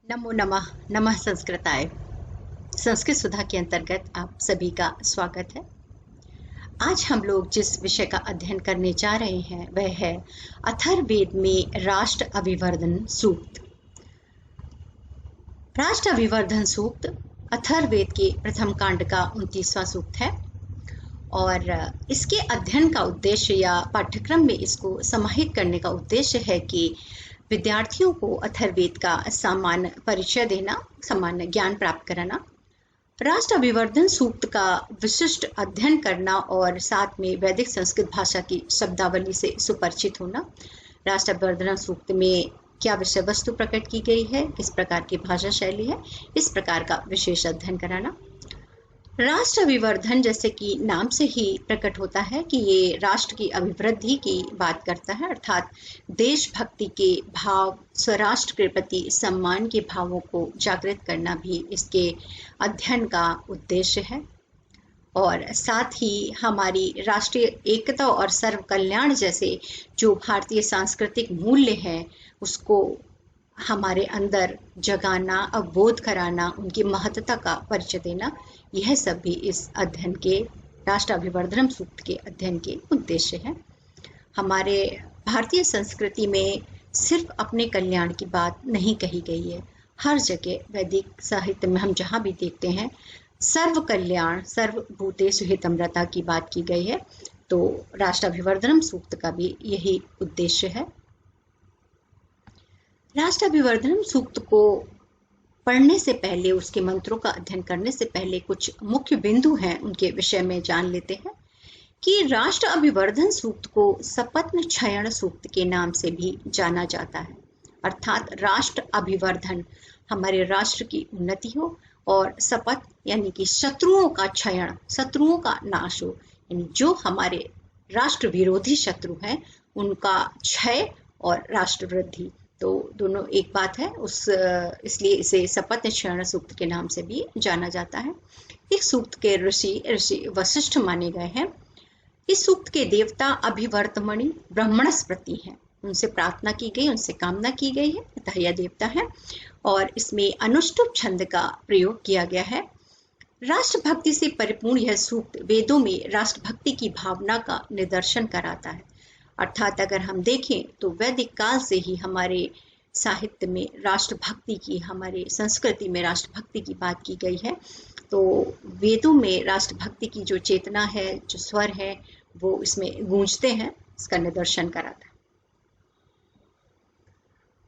नमो नमः। नमः संस्कृताय। संस्कृत सुधा के अंतर्गत आप सभी का स्वागत है। आज हम लोग जिस विषय का अध्ययन करने जा रहे हैं वह है अथर्ववेद में राष्ट्र अभिवर्धन सूक्त। राष्ट्र अभिवर्धन सूक्त अथर्ववेद के प्रथम कांड का 29वां सूक्त है और इसके अध्ययन का उद्देश्य या पाठ्यक्रम में इसको समाहित करने का उद्देश्य है कि विद्यार्थियों को अथर्ववेद का सामान्य परिचय देना, सामान्य ज्ञान प्राप्त कराना, राष्ट्र अभिवर्धन सूक्त का विशिष्ट अध्ययन करना और साथ में वैदिक संस्कृत भाषा की शब्दावली से सुपरिचित होना। राष्ट्र अभिवर्धन सूक्त में क्या विषय वस्तु प्रकट की गई है, किस प्रकार की भाषा शैली है, इस प्रकार का विशेष अध्ययन कराना। राष्ट्र अभिवर्धन जैसे कि नाम से ही प्रकट होता है कि ये राष्ट्र की अभिवृद्धि की बात करता है, अर्थात देशभक्ति के भाव, स्वराष्ट्र के प्रति सम्मान के भावों को जागृत करना भी इसके अध्ययन का उद्देश्य है। और साथ ही हमारी राष्ट्रीय एकता और सर्व कल्याण जैसे जो भारतीय सांस्कृतिक मूल्य हैं उसको हमारे अंदर जगाना, अवबोध कराना, उनकी महत्ता का परिचय देना, यह सब भी इस अध्ययन के राष्ट्र अभिवर्धन सूक्त के अध्ययन के उद्देश्य है। हमारे भारतीय संस्कृति में सिर्फ अपने कल्याण की बात नहीं कही गई है। हर जगह वैदिक साहित्य में हम जहाँ भी देखते हैं सर्व कल्याण, सर्वभूतेषु हितम्रता की बात की गई है। तो राष्ट्र अभिवर्धन सूक्त का भी यही उद्देश्य है। राष्ट्र अभिवर्धन सूक्त को पढ़ने से पहले, उसके मंत्रों का अध्ययन करने से पहले कुछ मुख्य बिंदु हैं, उनके विषय में जान लेते हैं कि राष्ट्र अभिवर्धन सूक्त को सपत्न क्षयण सूक्त के नाम से भी जाना जाता है। अर्थात राष्ट्र अभिवर्धन, हमारे राष्ट्र की उन्नति हो, और सपत यानी कि शत्रुओं का क्षयण, शत्रुओं का नाश हो, यानी जो हमारे राष्ट्र विरोधी शत्रु हैं उनका क्षय और राष्ट्र वृद्धि, तो दोनों एक बात है। इसलिए इसे सपत्न क्षयण सूक्त के नाम से भी जाना जाता है। इस सूक्त के ऋषि वशिष्ठ माने गए हैं। इस सूक्त के देवता अभिवर्तमणि ब्रह्मणस्पति हैं, उनसे प्रार्थना की गई, उनसे कामना की गई है, अतः यह देवता है। और इसमें अनुष्टुप छंद का प्रयोग किया गया है। राष्ट्रभक्ति से परिपूर्ण यह सूक्त वेदों में राष्ट्रभक्ति की भावना का निदर्शन कराता है। अर्थात अगर हम देखें तो वैदिक काल से ही हमारे साहित्य में राष्ट्रभक्ति की, हमारे संस्कृति में राष्ट्रभक्ति की बात की गई है। तो वेदों में राष्ट्रभक्ति की जो चेतना है, जो स्वर है, वो इसमें गूंजते हैं, इसका निदर्शन कराता है।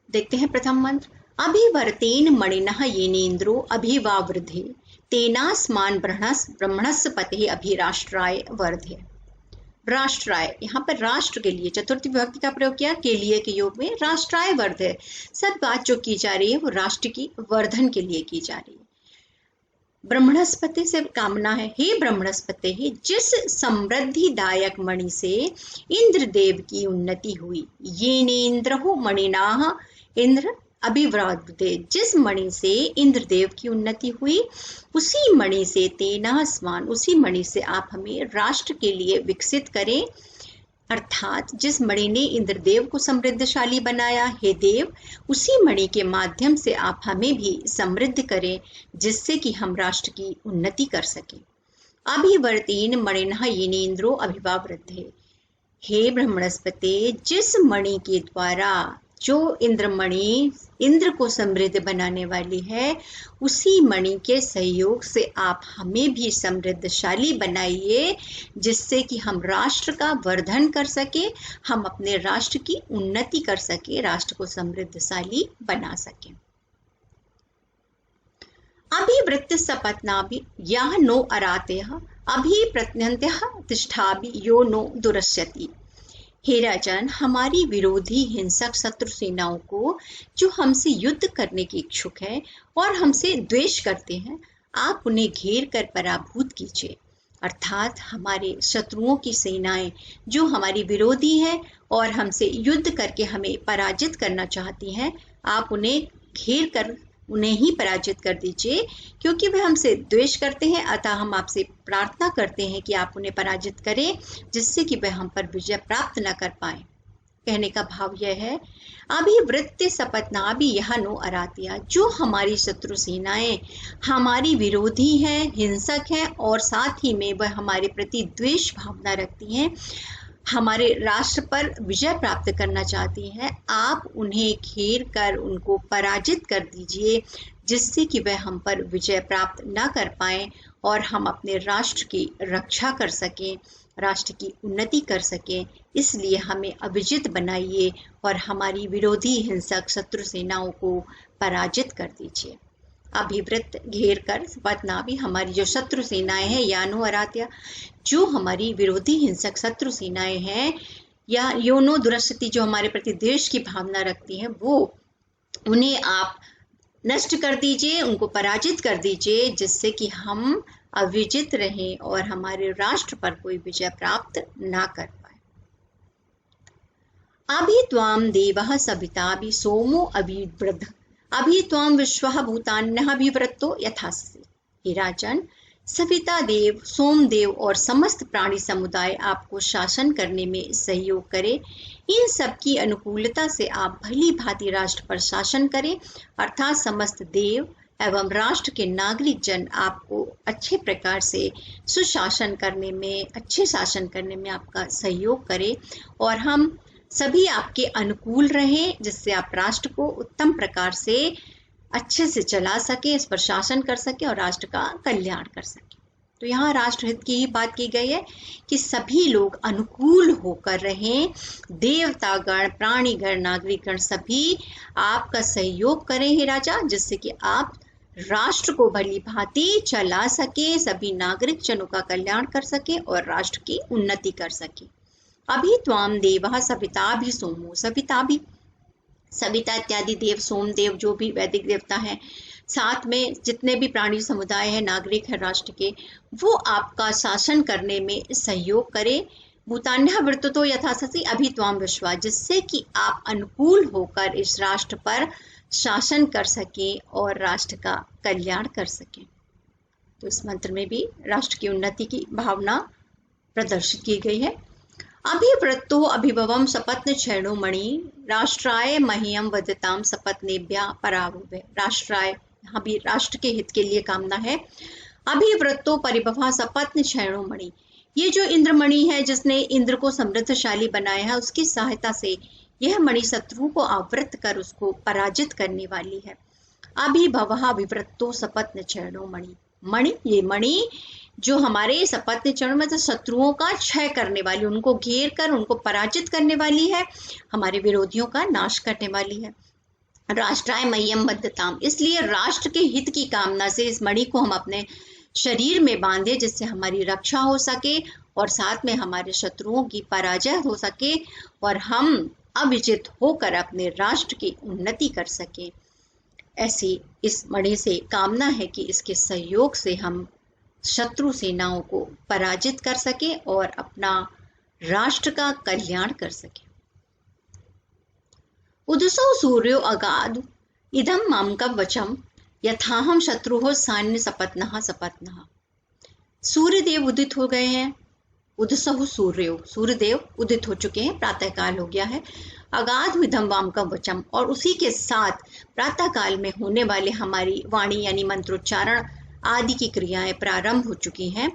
देखते हैं प्रथम मंत्र। अभिवर्तेन मणिनः येनेन्द्रो अभिवावृधे तेनास्मान ब्रह्मणस्पते अभिराष्ट्राय वर्धे। राष्ट्राय, यहाँ पर राष्ट्र के लिए चतुर्थी विभक्ति का प्रयोग किया, के लिए के योग में राष्ट्राय वर्ध है। सब बात जो की जा रही है वो राष्ट्र की वर्धन के लिए की जा रही है। ब्रह्मणस्पति से कामना है, हे ब्रह्मणस्पति, जिस समृद्धिदायक मणि से इंद्रदेव की उन्नति हुई, ये नेन्द्र मणिनाह इंद्र अभिवृद्धे, जिस मणि से इंद्रदेव की उन्नति हुई उसी मणि से तेना स्मान, उसी मणि से आप हमें राष्ट्र के लिए विकसित करें। अर्थात जिस मणि ने इंद्रदेव को समृद्धशाली बनाया, हे देव, उसी मणि के माध्यम से आप हमें भी समृद्ध करें, जिससे कि हम राष्ट्र की उन्नति कर सकें। अभिवर्तेन मणिनः येनेन्द्रो अभिवावृधे, हे ब्रह्मणस्पते, जिस मणि के द्वारा, जो इंद्रमणि इंद्र को समृद्ध बनाने वाली है, उसी मणि के सहयोग से आप हमें भी समृद्धशाली बनाइए, जिससे कि हम राष्ट्र का वर्धन कर सके, हम अपने राष्ट्र की उन्नति कर सके, राष्ट्र को समृद्धशाली बना सके। अभिवृत्त सपत्नाभि यः नो अरातयः अभिप्रत्यन्त्यः तिष्ठाभि यो नो दुरस्यति। हे राजन, हमारी विरोधी हिंसक शत्रु सेनाओं को, जो हमसे युद्ध करने के इच्छुक है और हमसे द्वेष करते हैं, आप उन्हें घेर कर पराभूत कीजिए। अर्थात हमारे शत्रुओं की सेनाएं जो हमारी विरोधी हैं और हमसे युद्ध करके हमें पराजित करना चाहती हैं, आप उन्हें घेर कर उन्हें ही पराजित कर दीजिए, क्योंकि वे हमसे द्वेष करते हैं। अतः हम आपसे प्रार्थना करते हैं कि आप उन्हें पराजित करें, जिससे कि वे हम पर विजय प्राप्त न कर पाए। कहने का भाव यह है, अभिवृत्ति सपत्नाभि यह नो अरातिया, जो हमारी शत्रु सेनाएं हमारी विरोधी हैं, हिंसक हैं और साथ ही में वह हमारे प्रति द्वेष भावना रखती हैं, हमारे राष्ट्र पर विजय प्राप्त करना चाहती हैं, आप उन्हें घेर कर उनको पराजित कर दीजिए, जिससे कि वह हम पर विजय प्राप्त न कर पाएं और हम अपने राष्ट्र की रक्षा कर सकें, राष्ट्र की उन्नति कर सकें। इसलिए हमें अविजित बनाइए और हमारी विरोधी हिंसक शत्रु सेनाओं को पराजित कर दीजिए। अभिवृत्त घेर कर सपत्नाभि, हमारी जो शत्रु सेनाएं हैं, यानो अरात्या, जो हमारी विरोधी हिंसक शत्रु सेनाएं हैं, या योनो दुरस्ति, जो हमारे प्रति द्वेष की भावना रखती हैं, वो उन्हें आप नष्ट कर दीजिए, उनको पराजित कर दीजिए, जिससे कि हम अविजित रहें और हमारे राष्ट्र पर कोई विजय प्राप्त ना कर पाए। अभि त्वाम देवः सविताभि सोमो अभिवृद्ध, अभि त्वाम विश्वः भूतान्यभिवृत्तो यथासि। हे राजन, सविता देव, सोमदेव और समस्त प्राणी समुदाय आपको शासन करने में सहयोग करे। इन सब की अनुकूलता से आप भली भांति राष्ट्र पर शासन करें, अर्थात समस्त देव एवं राष्ट्र के नागरिक जन आपको अच्छे प्रकार से सुशासन करने में, अच्छे शासन करने में आपका सहयोग करें और हम सभी आपके अनुकूल रहें, जिससे आप राष्ट्र को उत्तम प्रकार से अच्छे से चला सके, इस पर शासन कर सके और राष्ट्र का कल्याण कर सके। तो यहाँ राष्ट्र हित की ही बात की गई है कि सभी लोग अनुकूल होकर रहें, देवतागण, प्राणीगण, नागरिकगण सभी आपका सहयोग करें हे राजा, जिससे कि आप राष्ट्र को भली भांति चला सके, सभी नागरिक जनों का कल्याण कर सके और राष्ट्र की उन्नति कर सके। अभी त्वाम देवः सविताभि सोमो, सविता इत्यादि देव, सोमदेव जो भी वैदिक देवता हैं, साथ में जितने भी प्राणी समुदाय है, नागरिक है राष्ट्र के, वो आपका शासन करने में सहयोग करें। भूतान्यभिवृत्तो यथासि अभि त्वाम विश्वा, जिससे कि आप अनुकूल होकर इस राष्ट्र पर शासन कर सकें और राष्ट्र का कल्याण कर सकें। तो इस मंत्र में भी राष्ट्र की उन्नति की भावना प्रदर्शित की गई है। अभिवृत्तो अभिभवम सपत्न क्षणो मणि, राष्ट्राय मह्यम वदताम सपत्नेभ्या पराभवे। राष्ट्राय, यहाँ भी राष्ट्र के हित के लिए कामना है। अभिवृत्तो परिभवा सपत्न क्षणो मणि, ये जो इंद्रमणि है, जिसने इंद्र को समृद्धशाली बनाया है, उसकी सहायता से यह मणि शत्रु को आवृत कर उसको पराजित करने वाली है। अभिभवः अभिवृत्तो सपत्न क्षणो मणि, मणि, ये मणि जो हमारे सपत्न चरण में शत्रुओं का क्षय करने वाली, उनको घेर कर उनको पराजित करने वाली है, हमारे विरोधियों का नाश करने वाली है। राष्ट्राय मह्यम बद्धताम, इसलिए राष्ट्र के हित की कामना से इस मणि को हम अपने शरीर में बांधे, जिससे हमारी रक्षा हो सके और साथ में हमारे शत्रुओं की पराजय हो सके और हम अविजित होकर अपने राष्ट्र की उन्नति कर सके। ऐसी इस मणि से कामना है कि इसके सहयोग से हम शत्रु सेनाओं को पराजित कर सके और अपना राष्ट्र का कल्याण कर सके। उदसो सूर्यो अगाध इदम मामकम वचम यथाहम शत्रुहो सान्य सपत्नः सपत्नः। सूर्यदेव उदित हो गए हैं। उदसहु सूर्यो, सूर्यदेव उदित हो चुके हैं, प्रातः काल हो गया है। अगाध विधम वामकम वचम, और उसी के साथ प्रातः काल में होने वाले हमारी वाणी यानी मंत्रोच्चारण आदि की क्रियाएं प्रारंभ हो चुकी हैं।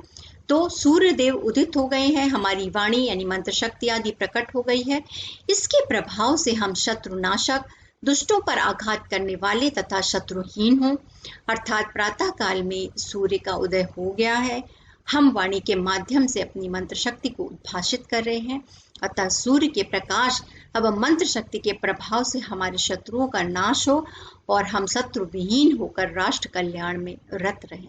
तो सूर्यदेव उदित हो गए हैं, हमारी वाणी यानी मंत्र शक्ति आदि प्रकट हो गई है। इसके प्रभाव से हम शत्रुनाशक, दुष्टों पर आघात करने वाले तथा शत्रुहीन हों, अर्थात प्रातः काल में सूर्य का उदय हो गया है। हम वाणी के माध्यम से अपनी मंत्र शक्ति को उद्भाषित कर रहे हैं, अतः सूर्य के प्रकाश एवं मंत्र शक्ति के प्रभाव से हमारे शत्रुओं का नाश हो और हम शत्रु विहीन होकर राष्ट्र कल्याण में रत रहें।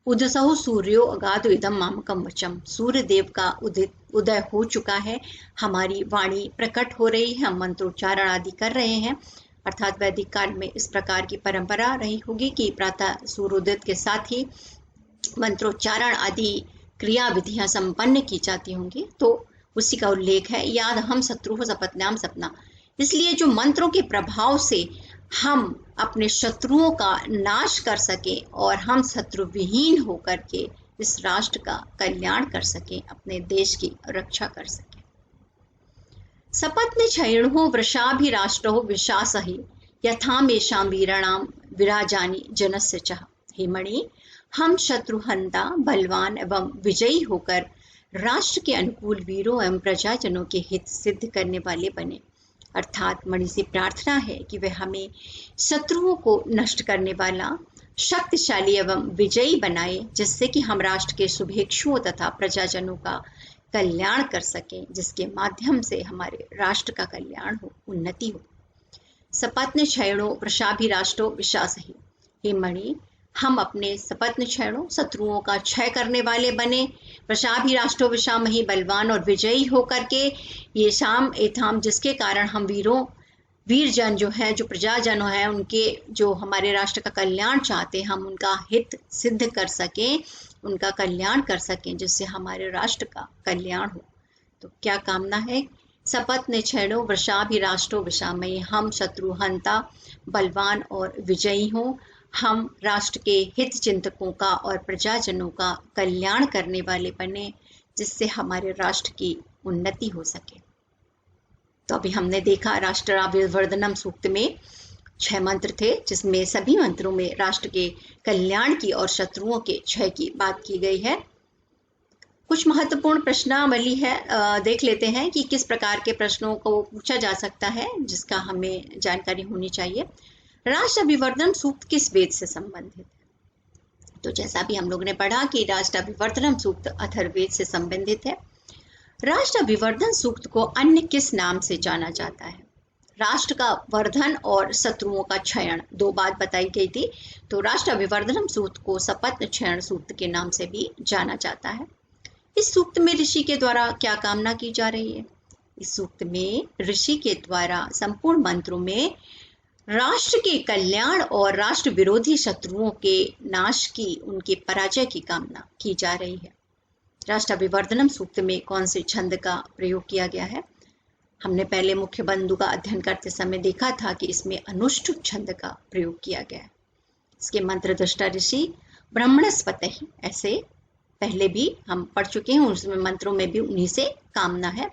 उदसहु सूर्यो अगाधो इदम मामकम वचम, सूर्य देव का उदय हो चुका है, हमारी वाणी प्रकट हो रही है, हम मंत्रोच्चारण आदि कर रहे हैं। अर्थात वैदिक काल में इस प्रकार की परंपरा रही होगी कि प्रातः सूर्योदय के साथ ही मंत्रोच्चारण आदि क्रिया विधियां संपन्न की जाती होंगी। तो उसी का उल्लेख है, याद हम शत्रु हो सपत्न्याम सपना। इसलिए जो मंत्रों के प्रभाव से हम अपने शत्रुओं का नाश कर सके और हम शत्रु विहीन होकर के इस राष्ट्र का कल्याण कर सके, अपने देश की रक्षा कर सके। सपत्न क्षयिणो वृषाभिराष्ट्रो विशासहि यथामेषां वीराणां विराजानि जनस्य च। हे मणि, हम शत्रुहंता बलवान एवं विजयी होकर राष्ट्र के अनुकूल वीरों एवं प्रजाजनों के हित सिद्ध करने वाले बने। अर्थात मणि से प्रार्थना है कि वह हमें शत्रुओं को नष्ट करने वाला, शक्तिशाली एवं विजयी बनाए, जिससे कि हम राष्ट्र के शुभेच्छुओं तथा प्रजाजनों का कल्याण कर सकें, जिसके माध्यम से हमारे राष्ट्र का कल्याण हो, उन्नति हो। सपत्न क्षयिणो वृषाभिराष्ट्रो विशासहि। हे मणि, हम अपने सपत्न क्षयिणों शत्रुओं का क्षय करने वाले बने, वृषाभिराष्ट्रो विशामहि बलवान और विजयी होकर के, ये शाम एथाम जिसके कारण हम वीरजन जो है, जो प्रजाजन है, उनके जो हमारे राष्ट्र का कल्याण चाहते हैं, हम उनका हित सिद्ध कर सकें, उनका कल्याण कर सकें, जिससे हमारे राष्ट्र का कल्याण हो। तो क्या कामना है? सपत्न क्षयिणो वृषाभिराष्ट्रो विशामहि, हम शत्रुहंता बलवान और विजयी हों, हम राष्ट्र के हित चिंतकों का और प्रजाजनों का कल्याण करने वाले बने, जिससे हमारे राष्ट्र की उन्नति हो सके। तो अभी हमने देखा राष्ट्राभिवर्धनम सूक्त में 6 मंत्र थे, जिसमें सभी मंत्रों में राष्ट्र के कल्याण की और शत्रुओं के क्षय की बात की गई है। कुछ महत्वपूर्ण प्रश्नावली है, देख लेते हैं कि किस प्रकार के प्रश्नों को पूछा जा सकता है, जिसका हमें जानकारी होनी चाहिए। राष्ट्र अभिवर्धन सूक्त किस वेद से संबंधित है? तो जैसा भी हम लोगों ने पढ़ा कि राष्ट्र अभिवर्धन सूक्त अथर्ववेद से संबंधित है। राष्ट्र अभिवर्धन सूक्त को अन्य किस नाम से जाना जाता है? राष्ट्र का वर्धन और शत्रुओं का क्षयण, 2 बात बताई गई थी। तो राष्ट्र अभिवर्धन सूक्त को सपत्न क्षयण सूक्त के नाम से भी जाना जाता है। इस सूक्त में ऋषि के द्वारा क्या कामना की जा रही है? इस सूक्त में ऋषि के द्वारा संपूर्ण मंत्रों में राष्ट्र के कल्याण और राष्ट्र विरोधी शत्रुओं के नाश की, उनके पराजय की कामना की जा रही है। राष्ट्र अभिवर्धनम सूक्त में कौन से छंद का प्रयोग किया गया है? हमने पहले मुख्य बंधु का अध्ययन करते समय देखा था कि इसमें अनुष्ठुप छंद का प्रयोग किया गया है। इसके मंत्र दृष्टा ऋषि ब्रह्मणस्पतः, ऐसे पहले भी हम पढ़ चुके हैं, उसमें मंत्रों में भी उन्हीं से कामना है।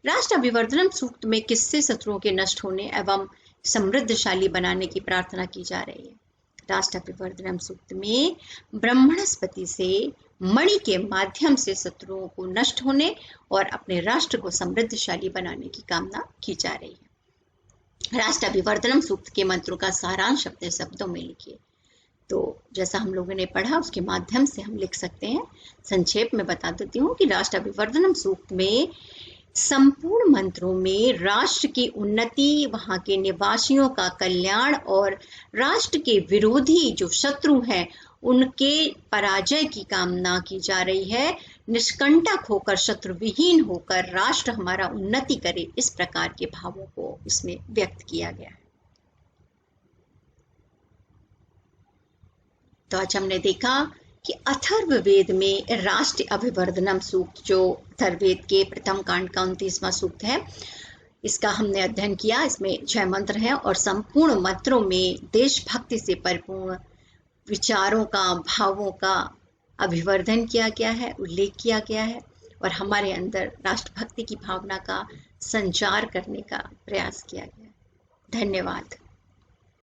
राष्ट्र अभिवर्धनम सूक्त में किससे शत्रुओं के नष्ट होने एवं समृद्धशाली बनाने की प्रार्थना की जा रही है? राष्ट्र अभिवर्धनम सूक्त में ब्रह्मणस्पति से मणि के माध्यम से शत्रुओं को नष्ट होने और अपने राष्ट्र को समृद्धशाली बनाने की कामना की जा रही है। राष्ट्र अभिवर्धनम सूक्त के मंत्रों का सारांश अपने शब्दों में लिखिए। तो जैसा हम लोगों ने पढ़ा उसके माध्यम से हम लिख सकते हैं। संक्षेप में बता देती हूँ कि राष्ट्र अभिवर्धनम सूक्त में संपूर्ण मंत्रों में राष्ट्र की उन्नति, वहाँ के निवासियों का कल्याण और राष्ट्र के विरोधी जो शत्रु हैं उनके पराजय की कामना की जा रही है। निष्कंटक होकर, शत्रुविहीन होकर राष्ट्र हमारा उन्नति करे, इस प्रकार के भावों को इसमें व्यक्त किया गया है। तो आज हमने देखा कि अथर्ववेद में राष्ट्र अभिवर्धनम सूक्त, जो अथर्ववेद के प्रथम कांड का 29वां सूक्त है, इसका हमने अध्ययन किया। इसमें 6 मंत्र हैं और संपूर्ण मंत्रों में देशभक्ति से परिपूर्ण विचारों का, भावों का अभिवर्धन किया गया है, उल्लेख किया गया है और हमारे अंदर राष्ट्रभक्ति की भावना का संचार करने का प्रयास किया गया है। धन्यवाद।